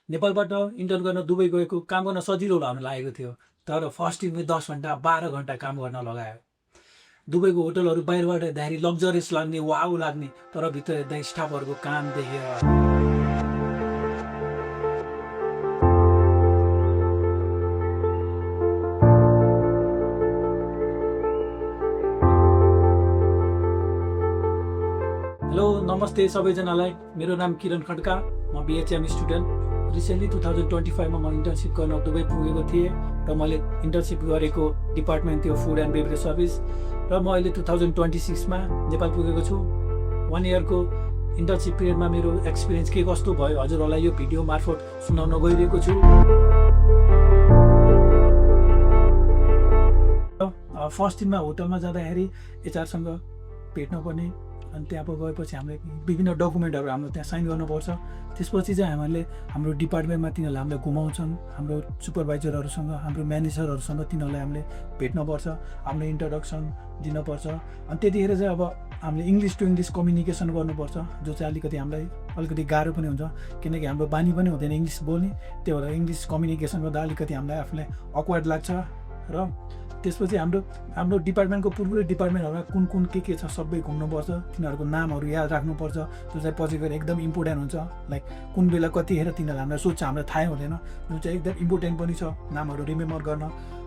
नेपालबाट इन्टर्न गर्न दुबई गएको काम गर्न सजिलो हुन लागेको थियो। तर फर्स्ट दिनमै 10 घन्टा 12 घन्टा काम गर्न लगायो। दुबईको होटलहरू बाहिरबाट हेर्दाखेरि लग्जरियस लाग्ने, वाउ लाग्ने, तर भित्र हेर्दा स्टाफहरूको काम देखेर हेलो नमस्ते सबैजनालाई। मेरो नाम किरण खड्का, म बिएचएम स्टुडेन्ट। रिसेन्टली 2025 मा म इन्टर्नसिप गर्न दुबई पुगेको थिएँ र मैले इन्टर्नसिप गरेको डिपार्टमेन्ट थियो फुड एन्ड बेभरेज सर्भिस। र म अहिले 2026 मा नेपाल पुगेको छु। 1 इयरको इन्टर्नसिप पिरियडमा मेरो एक्सपिरियन्स के कस्तो भयो हजुरहरूलाई यो भिडियो मार्फत सुनाउन गइरहेको छु। फर्स्ट दिनमा होटलमा जाँदाखेरि एचआरसँग भेट्नुपर्ने, अनि त्यहाँ गएपछि हामीले विभिन्न डकुमेन्टहरू हाम्रो त्यहाँ साइन गर्नुपर्छ। त्यसपछि चाहिँ हामीले हाम्रो डिपार्टमेन्टमा तिनीहरूले हामीलाई घुमाउँछन्। हाम्रो सुपरभाइजरहरूसँग, हाम्रो म्यानेजरहरूसँग तिनीहरूलाई हामीले भेट्नुपर्छ, हाम्रो इन्ट्रोडक्सन दिनुपर्छ। अनि त्यतिखेर चाहिँ अब हामीले इङ्ग्लिस टु इङ्ग्लिस कम्युनिकेसन गर्नुपर्छ, जो चाहिँ अलिकति गाह्रो पनि हुन्छ, किनकि हाम्रो बानी पनि हुँदैन इङ्ग्लिस बोल्ने। त्यो भएर इङ्ग्लिस कम्युनिकेसन गर्दा अलिकति हामीलाई आफूलाई अक्वर्ड लाग्छ। र त्यसपछि हाम्रो डिपार्टमेन्टको पुरै डिपार्टमेन्टहरूमा कुन के छ सबै घुम्नुपर्छ। तिनीहरूको नामहरू याद राख्नुपर्छ, जो चाहिँ पछि गएर एकदम इम्पोर्टेन्ट हुन्छ। लाइक कुन बेला कतिखेर तिनीहरूले हामीलाई सोध्छ हामीलाई थाहै हुँदैन, जो चाहिँ एकदम इम्पोर्टेन्ट पनि छ नामहरू रिमेम्बर गर्न।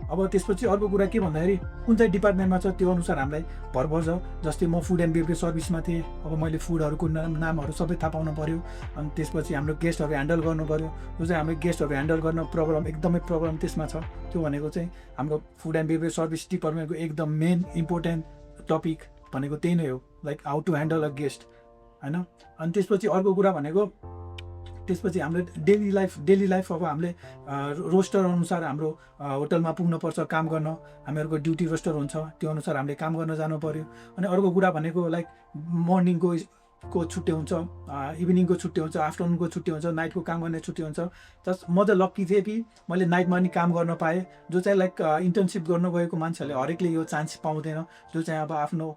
अब त्यसपछि अर्को कुरा के भन्दाखेरि कुन चाहिँ डिपार्टमेन्टमा छ त्यो अनुसार हामीलाई भर पर्छ। जस्तै म फुड एन्ड बेभरेज सर्भिसमा थिएँ, अब मैले फुडहरूको नामहरू सबै थाहा पाउनु पऱ्यो। अनि त्यसपछि हाम्रो गेस्टहरू ह्यान्डल गर्नु पऱ्यो, जो चाहिँ हाम्रो गेस्टहरू ह्यान्डल गर्न एकदमै प्रब्लम त्यसमा छ। त्यो भनेको चाहिँ हाम्रो फुड एन्ड बेभरेज सर्भिस डिपार्टमेन्टको एकदम मेन इम्पोर्टेन्ट टपिक भनेको त्यही नै हो, like how to handle a guest, होइन। अनि त्यसपछि अर्को कुरा भनेको त्यसपछि हाम्रो डेली लाइफ अब हामीले रोस्टर अनुसार हाम्रो होटलमा पुग्नुपर्छ काम गर्न। हामीहरूको ड्युटी रोस्टर हुन्छ, त्यो अनुसार हामीले काम गर्न जानु पऱ्यो। अनि अर्को कुरा भनेको लाइक मर्निङको छुट्टी हुन्छ, इभिनिङको छुट्टी हुन्छ, आफ्टरनुनको छुट्टी हुन्छ, नाइटको काम गर्ने छुट्टी हुन्छ। जस्ट म चाहिँ लक्की थिएँ कि मैले नाइटमा पनि काम गर्न पाएँ, जो चाहिँ लाइक इन्टर्नसिप गर्न गएको मान्छेहरूले हरेकले यो चान्स पाउँदैन। जो चाहिँ अब आफ्नो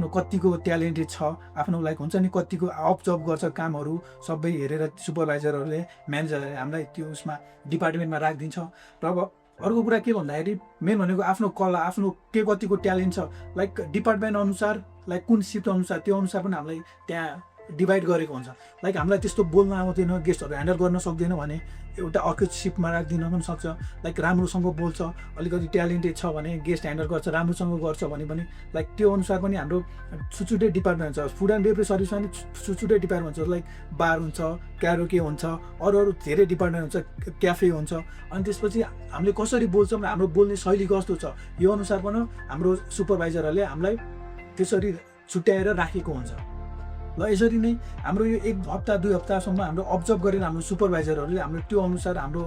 कतिको ट्यालेन्टेड छ, आफ्नो लाइक हुन्छ नि कतिको अब्जर्भ गर्छ कामहरू सबै हेरेर सुपरभाइजरहरूले, म्यानेजरहरूले हामीलाई त्यो उसमा डिपार्टमेन्टमा राखिदिन्छ। र अब अर्को कुरा के भन्दाखेरि मेन भनेको आफ्नो कला, आफ्नो के कतिको ट्यालेन्ट छ, लाइक डिपार्टमेन्ट अनुसार, लाइक कुन सिफ्ट अनुसार, त्यो अनुसार पनि हामीलाई त्यहाँ डिभाइड गरेको हुन्छ। लाइक हामीलाई त्यस्तो बोल्न आउँदैन, गेस्टहरू ह्यान्डल गर्न सक्दैन भने एउटा अर्को सिफ्टमा राखिदिन पनि सक्छ। लाइक राम्रोसँग बोल्छ, अलिकति ट्यालेन्टेड छ भने गेस्ट ह्यान्डल गर्छ, राम्रोसँग गर्छ भने पनि लाइक त्यो अनुसार पनि हाम्रो छुट्टै डिपार्टमेन्ट हुन्छ। फुड एन्ड बेभरेज सर्भिसमा पनि छुट्टै डिपार्टमेन्ट हुन्छ, लाइक बार हुन्छ, क्यारोके हुन्छ, अरू धेरै डिपार्टमेन्ट हुन्छ, क्याफे हुन्छ। अनि त्यसपछि हामीले कसरी बोल्छौँ र हाम्रो बोल्ने शैली कस्तो छ, यो अनुसार पनि हाम्रो सुपरभाइजरहरूले हामीलाई त्यसरी छुट्याएर राखेको हुन्छ। ल यसरी नै हाम्रो यो 1 हप्ता 2 हप्तासम्म हाम्रो अब्जर्भ गरेर हाम्रो सुपरभाइजरहरूले हाम्रो त्यो अनुसार हाम्रो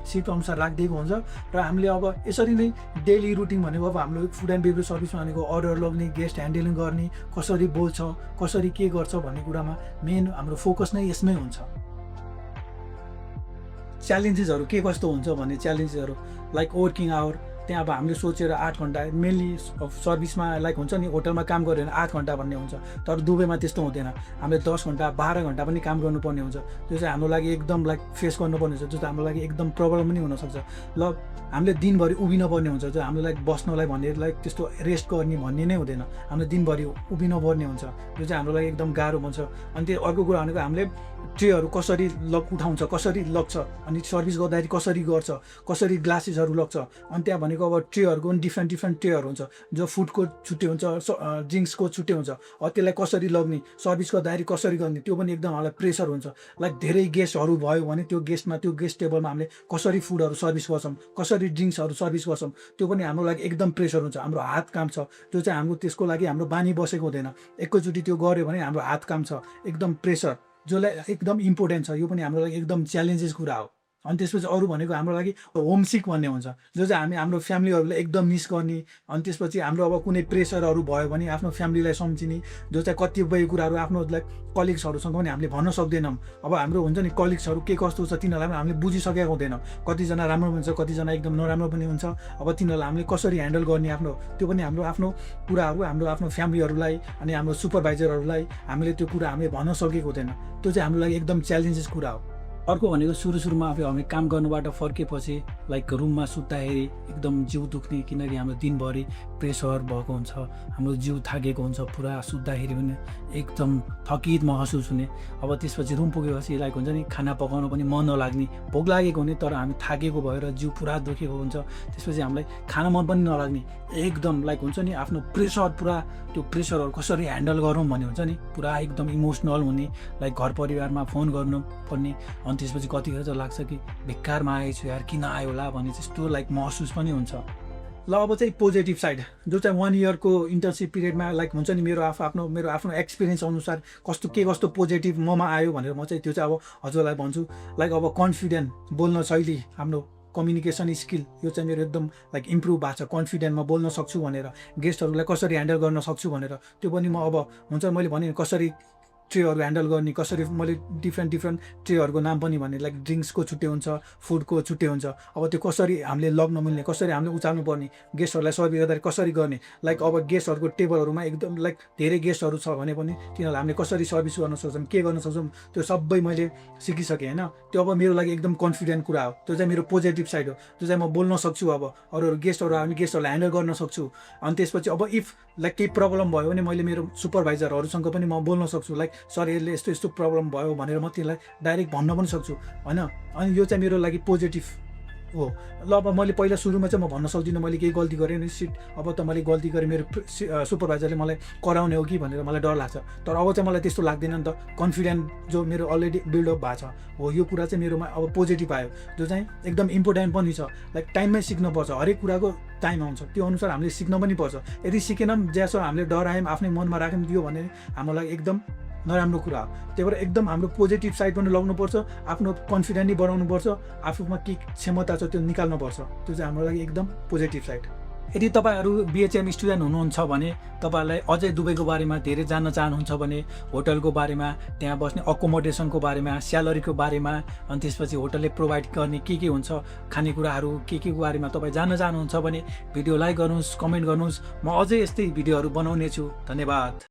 सिफ्ट अनुसार राखिदिएको हुन्छ। र हामीले अब यसरी नै डेली रुटिन भनेको अब हाम्रो फुड एन्ड बेभरेज सर्भिस भनेको अर्डर लग्ने, गेस्ट ह्यान्डलिङ गर्ने, कसरी बोल्छ, कसरी के गर्छ भन्ने कुरामा मेन हाम्रो फोकस नै यसमै हुन्छ। च्यालेन्जेसहरू के कस्तो हुन्छ भने च्यालेन्जेसहरू लाइक वर्किङ आवर, त्यहाँ अब हामीले सोचेर 8 घन्टा मेनली सर्भिसमा लाइक हुन्छ नि होटलमा काम गऱ्यो भने 8 घन्टा भन्ने हुन्छ, तर दुबईमा त्यस्तो हुँदैन। हामीले 10 घन्टा 12 घन्टा पनि काम गर्नुपर्ने हुन्छ। त्यो चाहिँ हाम्रो लागि एकदम लाइक फेस गर्नुपर्ने हुन्छ, जो चाहिँ हाम्रो लागि एकदम प्रब्लम पनि हुनसक्छ। ल हामीले दिनभरि उभिनुपर्ने हुन्छ, जो हाम्रो लाइक बस्नलाई भन्ने लाइक त्यस्तो रेस्ट गर्ने भन्ने नै हुँदैन, हामीले दिनभरि उभिनुपर्ने हुन्छ, जो चाहिँ हाम्रो लागि एकदम गाह्रो हुन्छ। अनि त्यो अर्को कुरा भनेको हामीले ट्रेहरू कसरी उठाउँछ, कसरी लग्छ, अनि सर्भिस गर्दाखेरि कसरी गर्छ, कसरी ग्लासेसहरू लग्छ। अनि त्यहाँ भनेको अब ट्रेहरूको पनि डिफ्रेन्ट ट्रेहरू हुन्छ, जो फुडको छुट्टै हुन्छ, ड्रिङ्क्सको छुट्टै हुन्छ। त्यसलाई कसरी लग्ने, सर्भिस गर्दाखेरि कसरी गर्ने, त्यो पनि एकदम हामीलाई प्रेसर हुन्छ। लाइक धेरै गेस्टहरू भयो भने त्यो गेस्ट टेबलमा हामीले कसरी फुडहरू सर्भिस गर्छौँ, कसरी ड्रिङ्क्सहरू सर्भिस गर्छौँ, त्यो पनि हाम्रो लागि एकदम प्रेसर हुन्छ। हाम्रो हात काम छ, जो चाहिँ हाम्रो त्यसको लागि हाम्रो बानी बसेको हुँदैन। एकैचोटि त्यो गऱ्यो भने हाम्रो हात काम छ, एकदम प्रेसर, जसलाई एकदम इम्पोर्टेन्ट छ। यो पनि हाम्रो लागि एकदम च्यालेन्जेस कुरा हो। अनि त्यसपछि अरू भनेको हाम्रो लागि होमसिक भन्ने हुन्छ, जो चाहिँ हाम्रो फ्यामिलीहरूलाई एकदम मिस गर्ने। अनि त्यसपछि हाम्रो अब कुनै प्रेसरहरू भयो भने आफ्नो फ्यामिलीलाई सम्झिने, जो चाहिँ कतिपय कुराहरू आफ्नो लाइक कलिग्सहरूसँग पनि हामीले भन्न सक्दैनौँ। अब हाम्रो हुन्छ नि कलिग्सहरू के कस्तो छ तिनीहरूलाई पनि हामीले बुझिसकेको हुँदैनौँ, कतिजना राम्रो हुन्छ, कतिजना एकदम नराम्रो पनि हुन्छ। अब तिनीहरूलाई हामीले कसरी ह्यान्डल गर्ने त्यो पनि आफ्नो कुराहरू आफ्नो फ्यामिलीहरूलाई अनि हाम्रो सुपरभाइजरहरूलाई हामीले त्यो कुरा हामीले भन्न सकेको हुँदैन। त्यो चाहिँ हाम्रो लागि एकदम च्यालेन्जेस कुरा हो। अर्को भनेको सुरुमा अब हामी काम गर्नुबाट फर्केपछि लाइक रुममा सुत्दाखेरि एकदम जिउ दुख्ने, किनकि हाम्रो दिनभरि प्रेसर भएको हुन्छ, हाम्रो जिउ थाकेको हुन्छ, पुरा सुत्दाखेरि पनि एकदम थकित महसुस हुने। अब त्यसपछि रुम पुगेपछि लाइक हुन्छ नि, खाना पकाउन पनि मन नलाग्ने, भोक लागेको हुने तर हामी थाकेको भएर जिउ पुरा दुखेको हुन्छ। त्यसपछि हामीलाई खाना मन पनि नलाग्ने, एकदम लाइक हुन्छ नि आफ्नो प्रेसर, पुरा त्यो प्रेसरहरू कसरी ह्यान्डल गरौँ भन्ने हुन्छ नि, पुरा एकदम इमोसनल हुने, लाइक घर परिवारमा फोन गर्नु पर्ने। अनि त्यसपछि कतिखेर चाहिँ लाग्छ कि बेकारमा आएछु यार, किन आयो होला भन्ने त्यस्तो लाइक महसुस पनि हुन्छ। ल अब चाहिँ पोजिटिभ साइड, जो चाहिँ 1 इयरको इन्टर्नसिप पिरियडमा लाइक हुन्छ नि, मेरो आफ्नो एक्सपिरियन्स अनुसार कस्तो पोजिटिभ ममा आयो भनेर म चाहिँ त्यो चाहिँ अब हजुरलाई भन्छु। लाइक अब कन्फिडेन्ट बोल्न शैली, हाम्रो कम्युनिकेसन स्किल, यो चाहिँ मेरो एकदम लाइक इम्प्रुभ भएको छ। कन्फिडेन्टमा बोल्न सक्छु भनेर, गेस्टहरूलाई कसरी ह्यान्डल गर्न सक्छु भनेर, त्यो पनि म अब हुन्छ मैले भने कसरी ट्रेहरू ह्यान्डल गर्ने, कसरी मैले डिफ्रेन्ट ट्रेहरूको नाम पनि भने, लाइक ड्रिङ्क्सको छुट्टै हुन्छ, फुडको छुट्टै हुन्छ। अब त्यो कसरी हामीले लग्न मिल्ने, कसरी हामीले उचाल्नु पर्ने, गेस्टहरूलाई सर्भ गर्दाखेरि कसरी गर्ने, लाइक अब गेस्टहरूको टेबलहरूमा एकदम लाइक धेरै गेस्टहरू छ भने पनि तिनीहरूलाई हामीले कसरी सर्भिस गर्न सक्छौँ, के गर्न सक्छौँ, त्यो सबै मैले सिकिसकेँ होइन। त्यो अब मेरो लागि एकदम कन्फिडेन्ट कुरा हो, त्यो चाहिँ मेरो पोजिटिभ साइड हो, जो चाहिँ म बोल्न सक्छु। अब अरू गेस्टहरू आयो भने गेस्टहरूलाई ह्यान्डल गर्न सक्छु। अनि त्यसपछि अब इफ लाइक केही प्रब्लम भयो भने मैले मेरो सुपरभाइजरहरूसँग पनि म बोल्न सक्छु, लाइक सर यसले यस्तो प्रब्लम भयो भनेर म त्यसलाई डाइरेक्ट भन्न पनि सक्छु होइन। अनि यो चाहिँ मेरो लागि पोजिटिभ हो। ल अब मैले पहिला सुरुमा चाहिँ म भन्न सक्दिनँ मैले केही गल्ती गरेँ नि, अब त मैले गल्ती गरेँ, मेरो सुपरभाइजरले मलाई कराउने हो कि भनेर मलाई डर लाग्छ। तर अब चाहिँ मलाई त्यस्तो लाग्दैन नि त, कन्फिडेन्ट जो मेरो अलरेडी बिल्डअप भएको छ हो, यो कुरा चाहिँ मेरोमा अब पोजिटिभ आयो, जो चाहिँ एकदम इम्पोर्टेन्ट पनि छ। लाइक टाइममै सिक्नुपर्छ, हरेक कुराको टाइम आउँछ, त्यो अनुसार हामीले सिक्न पनि पर्छ। यदि सिकेनौँ जसो हामीले डरायौँ, आफ्नै मनमा राख्यौँ दियो भने हाम्रो लागि एकदम नराम्रो कुरा हो। त्यही भएर एकदम हाम्रो पोजिटिभ साइड पनि लगाउनुपर्छ, आफ्नो कन्फिडेन्ट नै बढाउनुपर्छ, आफूमा के क्षमता छ त्यो निकाल्नुपर्छ, त्यो चाहिँ हाम्रो लागि एकदम पोजिटिभ साइड। यदि तपाईँहरू बिएचएम स्टुडेन्ट हुनुहुन्छ भने तपाईँहरूलाई अझै दुबईको बारेमा धेरै जान्न चाहनुहुन्छ भने होटलको बारेमा, त्यहाँ बस्ने अकोमोडेसनको बारेमा, स्यालेरीको बारेमा, अनि त्यसपछि होटलले प्रोभाइड गर्ने के हुन्छ खानेकुराहरू के को बारेमा तपाईँ जान्न चाहनुहुन्छ भने भिडियो लाइक गर्नुहोस्, कमेन्ट गर्नुहोस्। म अझै यस्तै भिडियोहरू बनाउने छु। धन्यवाद।